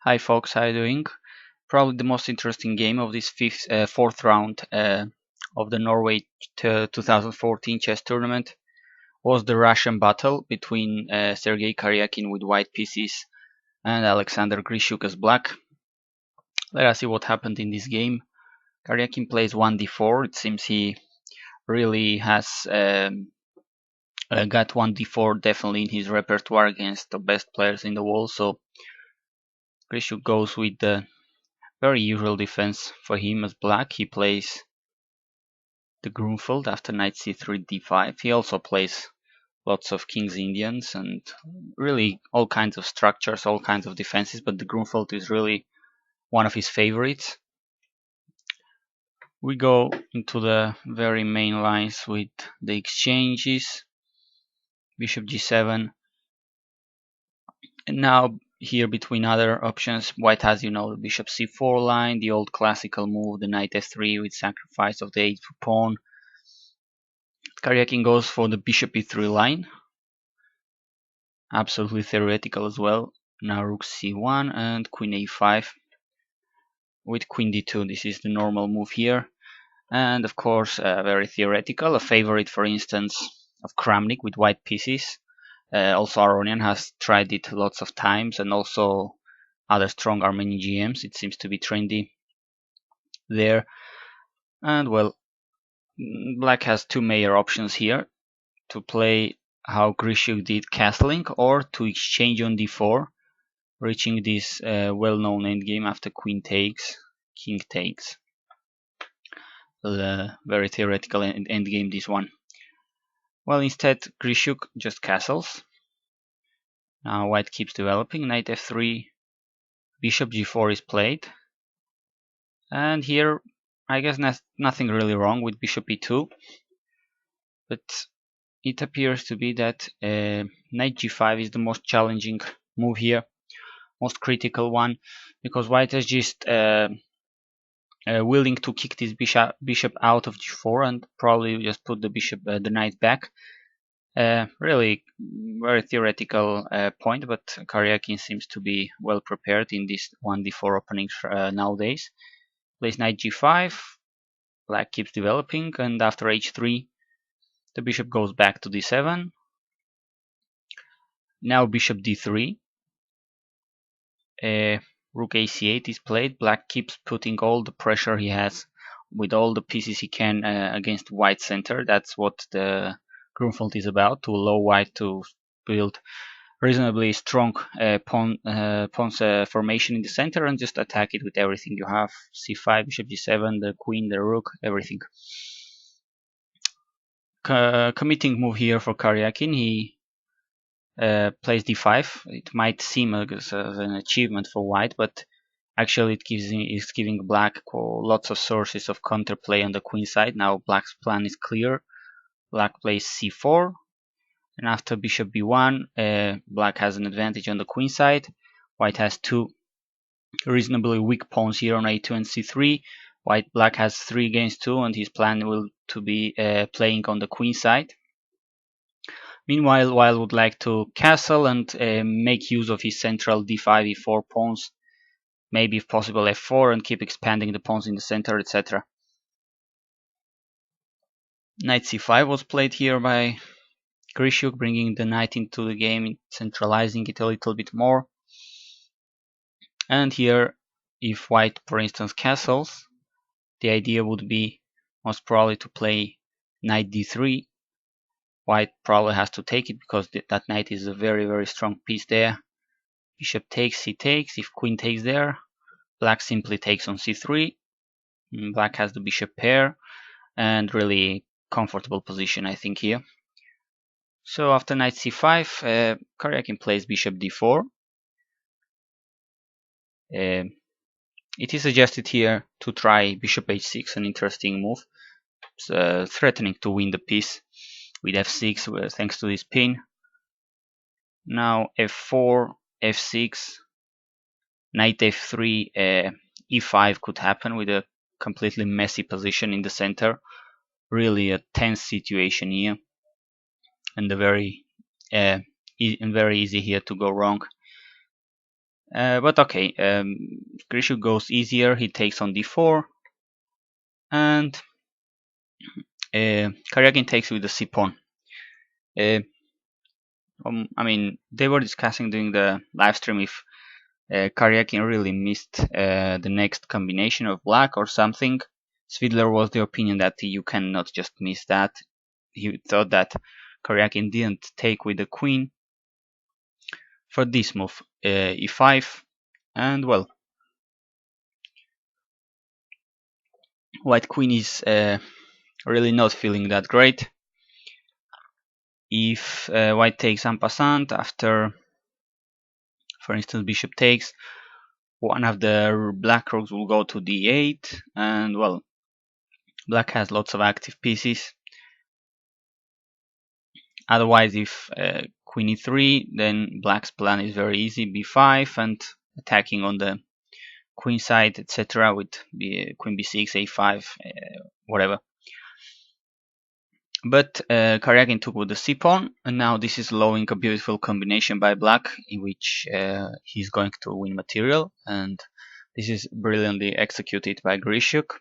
Hi folks, how are you doing? Probably the most interesting game of this fourth round of the Norway 2014 chess tournament was the Russian battle between Sergei Karjakin with white pieces and Alexander Grischuk as black. Let us see what happened in this game. Karjakin plays 1d4. It seems he really has got 1d4 definitely in his repertoire against the best players in the world. So Grischuk goes with the very usual defense for him as black. He plays the Grunfeld after knight c3 d5. He also plays lots of king's Indians and really all kinds of structures, all kinds of defenses, but the Grunfeld is really one of his favorites. We go into the very main lines with the exchanges. Bishop g7. And now here between other options, white has, the bishop c4 line, the old classical move, the knight f3 with sacrifice of the 8th pawn. Karjakin goes for the bishop e3 line. Absolutely theoretical as well. Now rook c1 and queen a5 with queen d2. This is the normal move here. And of course, very theoretical. A favorite, for instance, of Kramnik with white pieces. Also Aronian has tried it lots of times, and also other strong Armenian GMs. It seems to be trendy there. And well, black has two major options here: to play how Grischuk did, castling, or to exchange on d4, reaching this well-known endgame after queen takes, king takes. Very theoretical endgame, this one. Well, instead Grischuk just castles. Now white keeps developing. Knight f3, bishop g4 is played, and here I guess nothing really wrong with bishop e2, but it appears to be that knight g5 is the most challenging move here, most critical one, because white is just willing to kick this bishop out of g4 and probably just put the knight back. Really very theoretical point, but Karjakin seems to be well prepared in this 1d4 openings nowadays. Plays knight g5, black keeps developing, and after h3 the bishop goes back to d7. Now bishop d3, rook ac8 is played. Black keeps putting all the pressure he has with all the pieces he can against white center. That's what the Grunfeld is about, to allow white to build reasonably strong pawns formation in the center and just attack it with everything you have. c5, bishop g7, the queen, the rook, everything. Committing move here for Karjakin. He plays d5. It might seem as an achievement for white, but actually it's giving black lots of sources of counterplay on the queen side. Now black's plan is clear. Black plays c4, and after bishop b1, black has an advantage on the queen side. White has two reasonably weak pawns here on a2 and c3. Black has 3 against 2, and his plan will to be playing on the queen side. Meanwhile, white would like to castle and make use of his central d5, e4 pawns, maybe if possible f4, and keep expanding the pawns in the center, etc. Knight c5 was played here by Grischuk, bringing the knight into the game, centralizing it a little bit more. And here, if white, for instance, castles, the idea would be most probably to play knight d3. White probably has to take it because that knight is a very, very strong piece there. Bishop takes, he takes. If queen takes there, black simply takes on c3. Black has the bishop pair, and really comfortable position, I think, here. So after knight c5, Karjakin plays bishop d4. It is suggested here to try bishop h6, an interesting move. It's threatening to win the piece with f6 thanks to this pin. Now f4, f6, knight f3, e5 could happen with a completely messy position in the center. Really a tense situation here, and very easy here to go wrong. But okay, Grischuk goes easier. He takes on d4, and Karjakin takes with the c pawn. I mean, they were discussing during the live stream if Karjakin really missed the next combination of black or something. Svidler was the opinion that you cannot just miss that. He thought that Karjakin didn't take with the queen for this move, e5, and well, white queen is really not feeling that great. If white takes en passant after, for instance, bishop takes, one of the black rooks will go to d8, and well, black has lots of active pieces. Otherwise, if queen e3, then black's plan is very easy, b5, and attacking on the queen side, etc. with queen b6, a5, whatever. But Karjakin took with the c pawn, and now this is allowing a beautiful combination by black, in which he's going to win material, and this is brilliantly executed by Grischuk.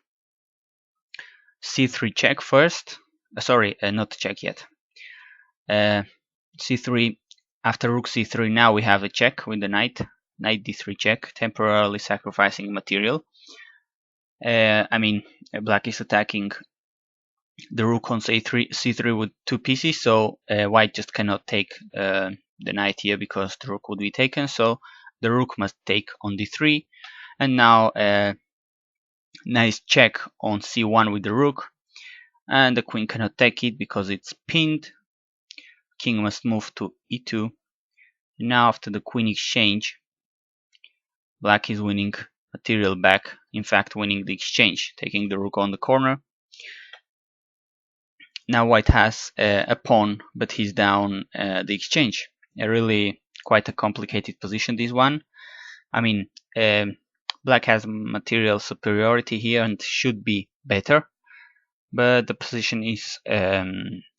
c3 check first. Sorry, not check yet. c3. After rook c3, now we have a check with the knight. Knight d3 check, temporarily sacrificing material. I mean, black is attacking the rook on c3 with two pieces, so white just cannot take the knight here because the rook would be taken, so the rook must take on d3, and now nice check on c1 with the rook, and the queen cannot take it because it's pinned. King must move to e2. Now after the queen exchange, black is winning material back, in fact winning the exchange, taking the rook on the corner. Now white has a pawn, but he's down the exchange. Really quite a complicated position, this one. I mean, black has material superiority here and should be better, but the position is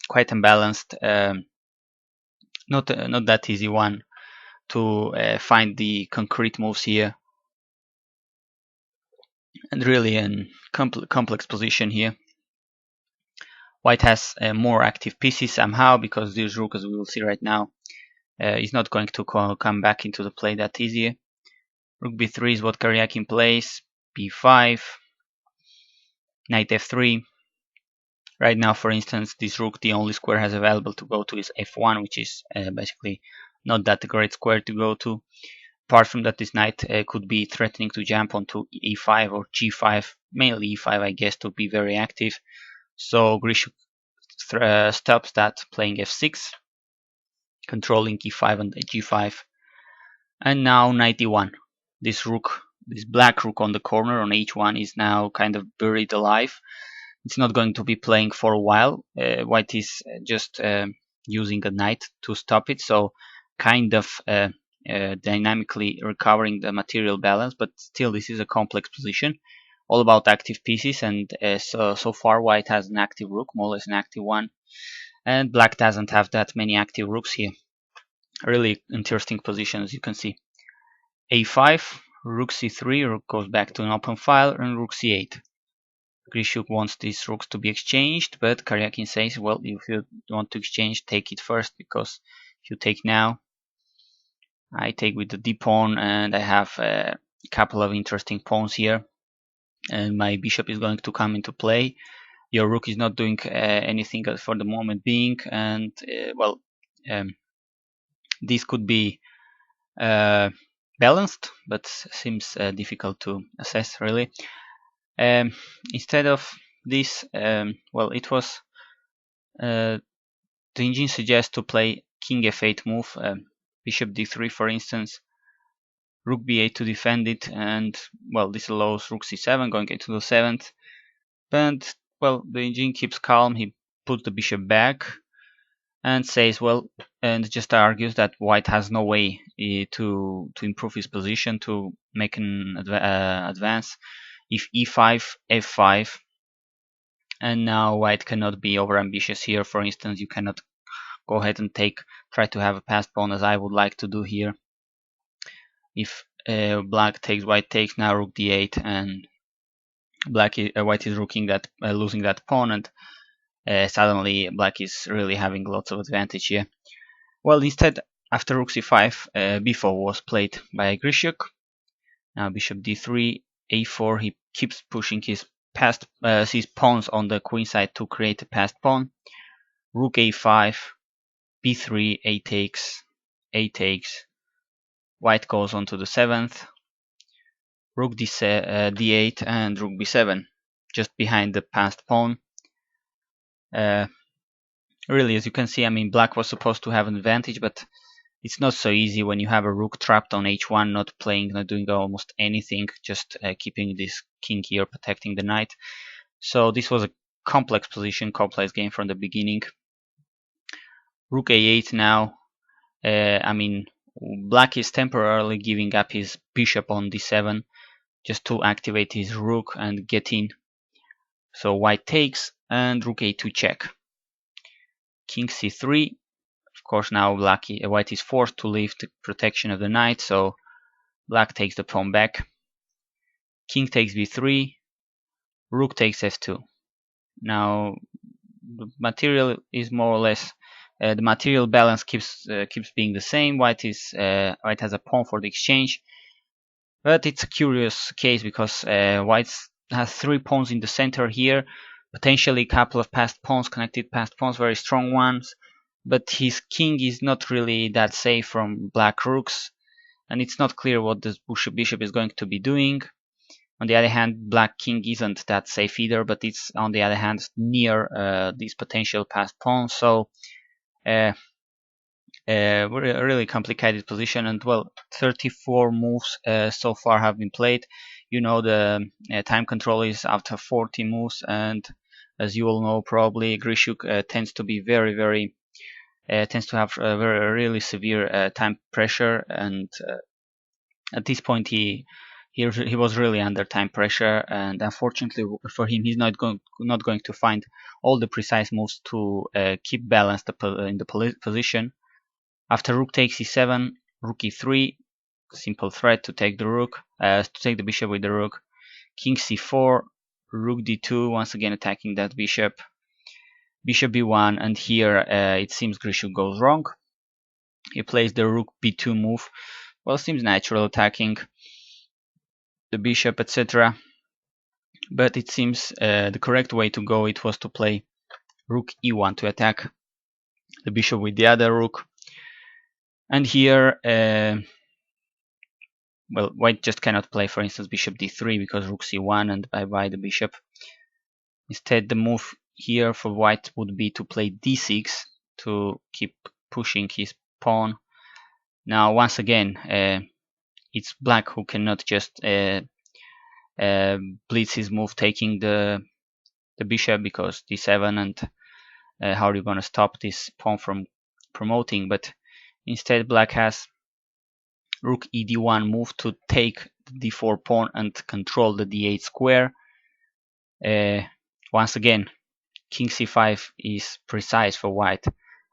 quite unbalanced. Not that easy one to find the concrete moves here, and really a complex position here. White has more active pieces somehow, because this rook, as we will see right now, is not going to come back into the play that easy. Rook b3 is what Karjakin plays, b5, knight f3. Right now, for instance, this rook, the only square has available to go to is f1, which is basically not that great square to go to. Apart from that, this knight could be threatening to jump onto e5 or g5, mainly e5, I guess, to be very active. So Grischuk stops that, playing f6, controlling e5 and g5. And now knight e1. This rook, this black rook on the corner on h1 is now kind of buried alive. It's not going to be playing for a while. White is just using a knight to stop it, so kind of dynamically recovering the material balance, but still this is a complex position, all about active pieces, and so far white has an active rook, more or less an active one, and black doesn't have that many active rooks here. Really interesting position, as you can see. a5, rook c3, rook goes back to an open file, and rook c8. Grischuk wants these rooks to be exchanged, but Karjakin says, well, if you want to exchange, take it first, because if you take now, I take with the d pawn, and I have a couple of interesting pawns here, and my bishop is going to come into play. Your rook is not doing anything for the moment being, and well, this could be balanced, but seems difficult to assess, really. Instead of this, well, it was the engine suggests to play king f8 move, bishop d3 for instance, rook b8 to defend it, and well, this allows rook c7 going into the 7th. But well, the engine keeps calm. He puts the bishop back and says, well, and just argues that white has no way to improve his position, to make an advance. If e5, f5, and now white cannot be over ambitious here. For instance, you cannot go ahead and try to have a passed pawn, as I would like to do here. If Black takes, white takes, now rook d8, and white is rooking that, losing that pawn, and suddenly black is really having lots of advantage here. Well, instead, after rook c5, b4 was played by Grischuk. Now bishop d3, a4. He keeps pushing his pawns on the queen side to create a passed pawn. Rook a5, b3, a takes. White goes on to the 7th. Rook d8 and rook b7, just behind the passed pawn. Really, as you can see, I mean, black was supposed to have an advantage, but it's not so easy when you have a rook trapped on h1, not playing, not doing almost anything, just keeping this king here, protecting the knight. So this was a complex position, complex game from the beginning. Rook a8 now. I mean, black is temporarily giving up his bishop on d7 just to activate his rook and get in. So white takes and rook a2 check. King c3. Of course, now white is forced to leave the protection of the knight, so black takes the pawn back. King takes b3. Rook takes f2. Now the material is more or less the material balance keeps being the same. White has a pawn for the exchange, but it's a curious case because white has 3 pawns in the center here, potentially a couple of connected passed pawns, very strong ones, but his king is not really that safe from black rooks, and it's not clear what this bishop is going to be doing. On the other hand, black king isn't that safe either, but it's on the other hand near these potential passed pawns, so really complicated position. And well, 34 moves so far have been played. You know, the time control is after 40 moves, and as you all know, probably Grischuk tends to be very tends to have very really severe time pressure, and at this point he was really under time pressure, and unfortunately for him, he's not going to find all the precise moves to keep balanced in the position. After rook takes e7, rook e3, simple threat to take the rook, to take the bishop with the rook. King c4, rook d2, once again attacking that bishop. Bishop b1, and here it seems Grischuk goes wrong. He plays the rook b2 move. Well, seems natural, attacking the bishop, etc. But it seems the correct way to go it was to play rook e1 to attack the bishop with the other rook. And here, well, white just cannot play, for instance, bishop d3 because rook c1 and bye-bye the bishop. Instead, the move here for white would be to play d6 to keep pushing his pawn. Now, once again, it's black who cannot just blitz his move taking the bishop because d7, and how are you going to stop this pawn from promoting? But instead, black has rook ed1 move to take the d4 pawn and control the d8 square. Once again, king c5 is precise for white,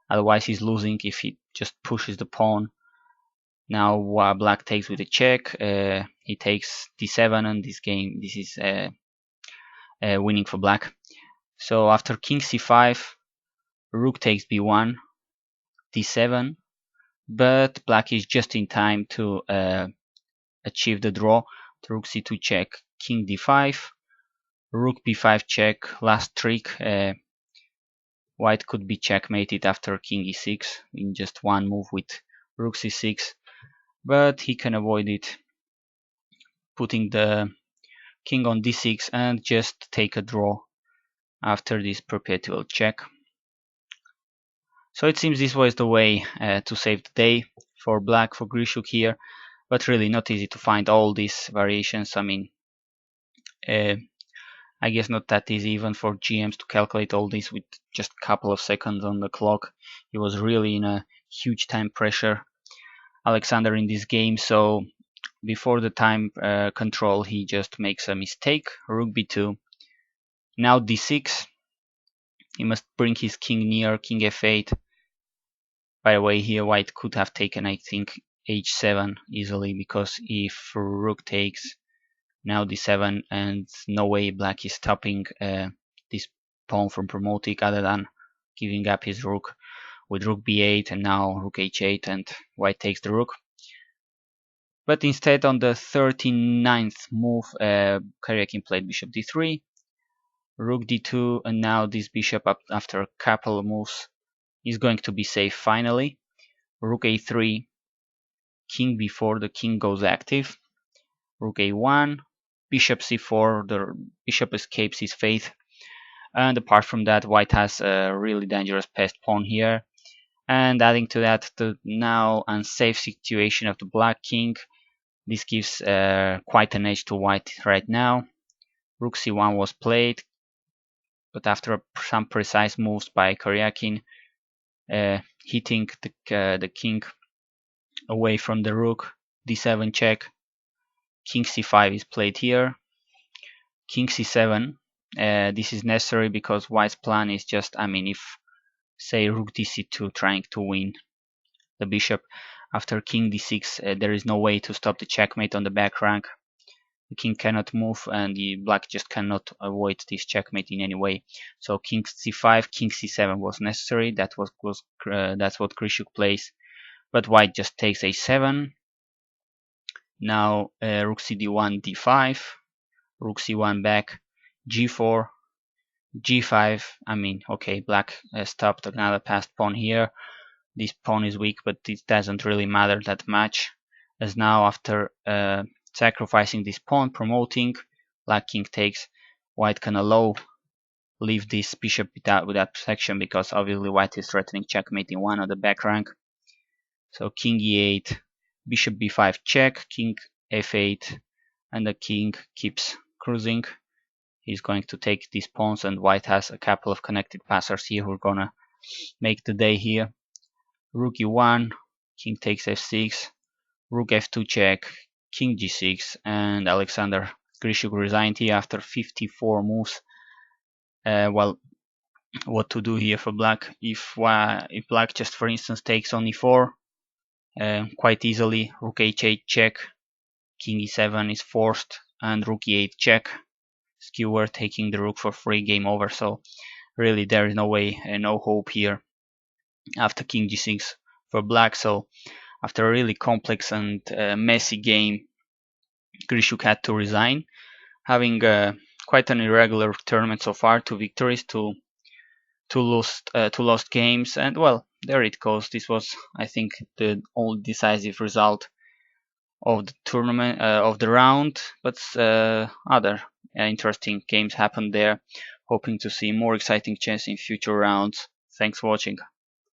otherwise he's losing if he just pushes the pawn. Now black takes with a check, he takes d7, and this is winning for black. So after king c5, rook takes b1, d7, but black is just in time to achieve the draw. The rook c2 check, king d5, rook b5 check, last trick. White could be checkmated after king e6 in just one move with rook c6, but he can avoid it, putting the king on d6 and just take a draw after this perpetual check. So it seems this was the way to save the day for black, for Grischuk here, but really not easy to find all these variations. I mean, I guess not that easy even for GMs to calculate all this with just a couple of seconds on the clock. He was really in a huge time pressure, Alexander, in this game, so before the time control he just makes a mistake. Rook b2, now d6. He must bring his king near, king f8. By the way, here white could have taken, I think, h7 easily, because if rook takes, now d7, and no way black is stopping this pawn from promoting other than giving up his rook with rook b8 and now rook h8, and white takes the rook. But instead, on the 39th move, Karjakin played bishop d3, rook d2, and now this bishop, after a couple of moves, is going to be safe finally. Rook a3, king b4, the king goes active. Rook a1, bishop c4, the bishop escapes his fate. And apart from that, white has a really dangerous passed pawn here. And adding to that, the now unsafe situation of the black king, this gives quite an edge to white right now. Rook c1 was played, but after some precise moves by Karjakin, hitting the king away from the rook, d7 check, king c5 is played here, king c7. This is necessary because white's plan is just, if say rook dc2 trying to win the bishop, after king d6 there is no way to stop the checkmate on the back rank. The king cannot move, and the black just cannot avoid this checkmate in any way. So king c5, king c7 was necessary. That's what Grischuk plays. But white just takes a7. Now rook cd1, d5, rook c1 back, g4, g5. Okay, black stopped another passed pawn here. This pawn is weak, but it doesn't really matter that much, as now after sacrificing this pawn, promoting, black king takes, white can leave this bishop without protection, because obviously white is threatening checkmate in one of the back rank. So king e8, bishop b5 check, king f8, and the king keeps cruising. He's going to take these pawns, and white has a couple of connected passers here who are gonna make the day here. Rook e1, king takes f6, rook f2 check, king g6, and Alexander Grischuk resigned here after 54 moves. Well, what to do here for black? If black just, for instance, takes on e4, quite easily, rook h8 check, king e7 is forced, and rook e8 check, skewer taking the rook for free, game over. So really there is no way, no hope here after king g6 for black. So after a really complex and messy game, Grischuk had to resign, having quite an irregular tournament so far, 2 victories, two lost games, and well, there it goes. This was, I think, the only decisive result of the tournament, of the round, but other interesting games happened there. Hoping to see more exciting chess in future rounds. Thanks for watching.